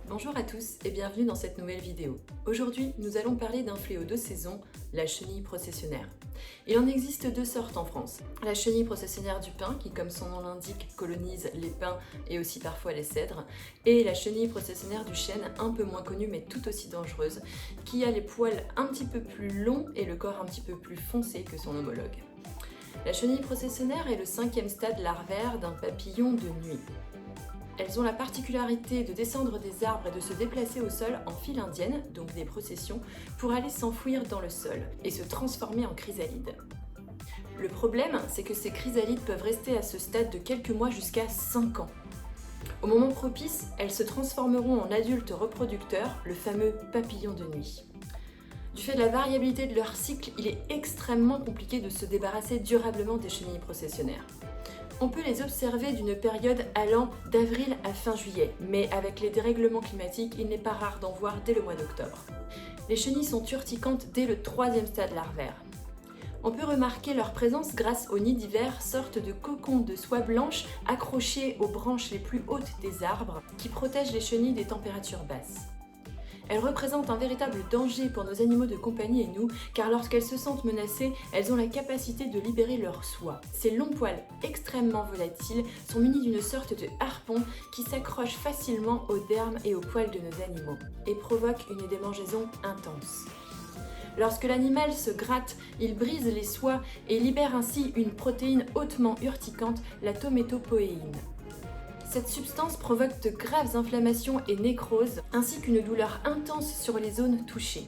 Bonjour à tous et bienvenue dans cette nouvelle vidéo. Aujourd'hui, nous allons parler d'un fléau de saison, la chenille processionnaire. Il en existe deux sortes en France. La chenille processionnaire du pin, qui comme son nom l'indique, colonise les pins et aussi parfois les cèdres, et la chenille processionnaire du chêne, un peu moins connue mais tout aussi dangereuse, qui a les poils un petit peu plus longs et le corps un petit peu plus foncé que son homologue. La chenille processionnaire est le 5e stade larvaire d'un papillon de nuit. Elles ont la particularité de descendre des arbres et de se déplacer au sol en file indienne, donc des processions, pour aller s'enfouir dans le sol et se transformer en chrysalides. Le problème, c'est que ces chrysalides peuvent rester à ce stade de quelques mois jusqu'à 5 ans. Au moment propice, elles se transformeront en adultes reproducteurs, le fameux papillon de nuit. Du fait de la variabilité de leur cycle, il est extrêmement compliqué de se débarrasser durablement des chenilles processionnaires. On peut les observer d'une période allant d'avril à fin juillet, mais avec les dérèglements climatiques, il n'est pas rare d'en voir dès le mois d'octobre. Les chenilles sont urticantes dès le 3e stade larvaire. On peut remarquer leur présence grâce aux nids d'hiver, sorte de cocons de soie blanche accrochés aux branches les plus hautes des arbres qui protègent les chenilles des températures basses. Elles représentent un véritable danger pour nos animaux de compagnie et nous, car lorsqu'elles se sentent menacées, elles ont la capacité de libérer leur soie. Ces longs poils extrêmement volatiles sont munis d'une sorte de harpon qui s'accroche facilement aux dermes et aux poils de nos animaux et provoque une démangeaison intense. Lorsque l'animal se gratte, il brise les soies et libère ainsi une protéine hautement urticante, la tométopoéine. Cette substance provoque de graves inflammations et nécroses, ainsi qu'une douleur intense sur les zones touchées,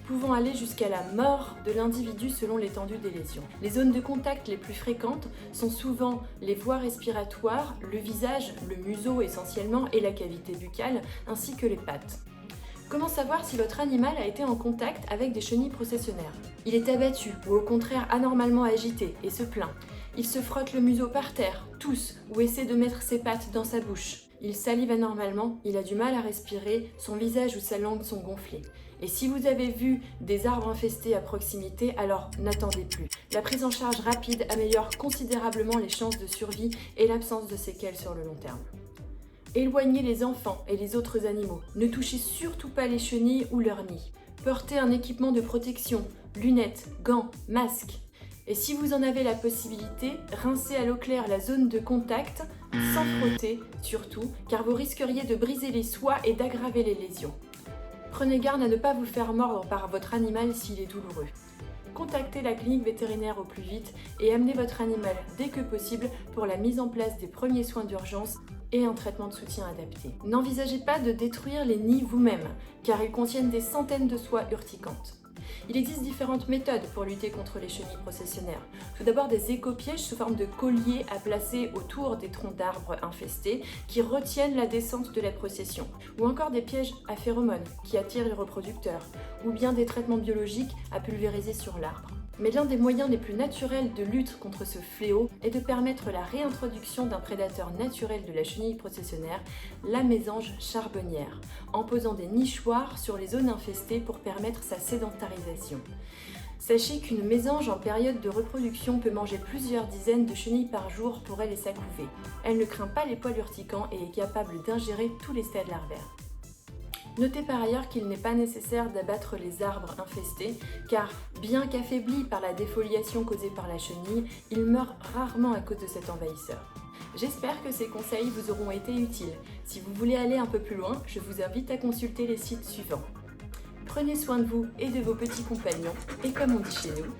pouvant aller jusqu'à la mort de l'individu selon l'étendue des lésions. Les zones de contact les plus fréquentes sont souvent les voies respiratoires, le visage, le museau essentiellement et la cavité buccale, ainsi que les pattes. Comment savoir si votre animal a été en contact avec des chenilles processionnaires? Il est abattu ou au contraire anormalement agité et se plaint. Il se frotte le museau par terre, tousse ou essaie de mettre ses pattes dans sa bouche. Il salive anormalement, il a du mal à respirer, son visage ou sa langue sont gonflés. Et si vous avez vu des arbres infestés à proximité, alors n'attendez plus. La prise en charge rapide améliore considérablement les chances de survie et l'absence de séquelles sur le long terme. Éloignez les enfants et les autres animaux. Ne touchez surtout pas les chenilles ou leurs nids. Portez un équipement de protection, lunettes, gants, masques. Et si vous en avez la possibilité, rincez à l'eau claire la zone de contact, sans frotter surtout, car vous risqueriez de briser les soies et d'aggraver les lésions. Prenez garde à ne pas vous faire mordre par votre animal s'il est douloureux. Contactez la clinique vétérinaire au plus vite et amenez votre animal dès que possible pour la mise en place des premiers soins d'urgence et un traitement de soutien adapté. N'envisagez pas de détruire les nids vous-même, car ils contiennent des centaines de soies urticantes. Il existe différentes méthodes pour lutter contre les chenilles processionnaires. Tout d'abord des écopièges sous forme de colliers à placer autour des troncs d'arbres infestés qui retiennent la descente de la procession, ou encore des pièges à phéromones qui attirent les reproducteurs, ou bien des traitements biologiques à pulvériser sur l'arbre. Mais l'un des moyens les plus naturels de lutte contre ce fléau est de permettre la réintroduction d'un prédateur naturel de la chenille processionnaire, la mésange charbonnière, en posant des nichoirs sur les zones infestées pour permettre sa sédentarisation. Sachez qu'une mésange en période de reproduction peut manger plusieurs dizaines de chenilles par jour pour elle et sa couvée. Elle ne craint pas les poils urticants et est capable d'ingérer tous les stades larvaires. Notez par ailleurs qu'il n'est pas nécessaire d'abattre les arbres infestés, car bien qu'affaiblis par la défoliation causée par la chenille, ils meurent rarement à cause de cet envahisseur. J'espère que ces conseils vous auront été utiles. Si vous voulez aller un peu plus loin, je vous invite à consulter les sites suivants. Prenez soin de vous et de vos petits compagnons, et comme on dit chez nous,